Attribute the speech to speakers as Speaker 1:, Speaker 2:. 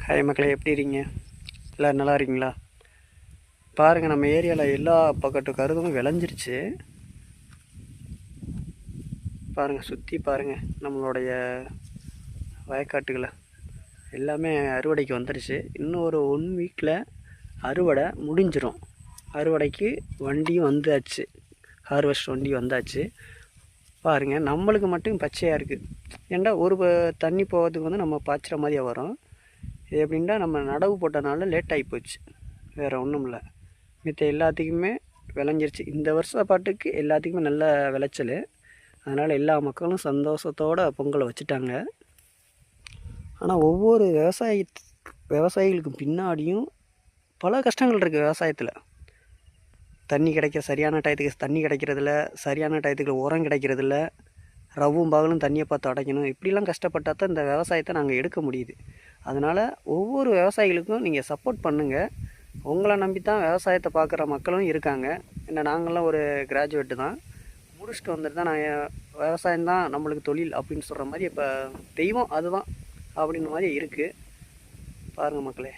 Speaker 1: Hi மக்களே, எப்படி இருக்கீங்க? எல்லோரும் நல்லா இருக்கீங்களா? பாருங்கள், நம்ம ஏரியாவில் எல்லா பக்கத்து கருதும் விளைஞ்சிருச்சு. பாருங்கள், சுற்றி பாருங்கள், நம்மளுடைய வயக்காட்டுகளை எல்லாமே அறுவடைக்கு வந்துடுச்சு. இன்னும் ஒரு 1 வீக்கில் அறுவடை முடிஞ்சிடும். அறுவடைக்கு வண்டியும் வந்தாச்சு, ஹார்வெஸ்ட் வண்டி வந்தாச்சு. பாருங்கள், நம்மளுக்கு மட்டும் பச்சையாக இருக்குது. ஏன்டா ஒரு தண்ணி போகிறதுக்கு வந்து நம்ம பாய்ச்சுற மாதிரியே வரும். இது எப்படின்னா, நம்ம நடவு போட்டனால லேட் ஆகி போச்சு, வேறு ஒன்றும் இல்லை. மித்த எல்லாத்துக்குமே விளைஞ்சிருச்சு. இந்த வருஷ பாட்டுக்கு எல்லாத்துக்குமே நல்ல விளைச்சல். அதனால் எல்லா மக்களும் சந்தோஷத்தோடு பொங்கலை வச்சுட்டாங்க. ஆனால் ஒவ்வொரு விவசாயிகளுக்கு பின்னாடியும் பல கஷ்டங்கள் இருக்குது. விவசாயத்தில் தண்ணி சரியான டயத்துக்கு தண்ணி கிடைக்கிறதில்ல, சரியான டயத்துக்கு உரம் கிடைக்கிறதில்ல, ரவ்வும் பகலும் தண்ணியை பார்த்து அடைக்கணும். இப்படிலாம் கஷ்டப்பட்டால் தான் இந்த விவசாயத்தை நாங்கள் எடுக்க முடியுது. அதனால் ஒவ்வொரு விவசாயிகளுக்கும் நீங்கள் சப்போர்ட் பண்ணுங்கள். உங்களை நம்பி தான் விவசாயத்தை பார்க்குற மக்களும் இருக்காங்க. என்ன, நாங்களாம் ஒரு கிராஜுவேட்டு தான், முடிச்சுட்டு வந்துட்டு தான் நான் விவசாயம்தான் நம்மளுக்கு தொழில் அப்படின்னு சொல்கிற மாதிரி இப்போ தெய்வம் அதுதான் அப்படின்ற மாதிரி இருக்குது. பாருங்கள் மக்களே.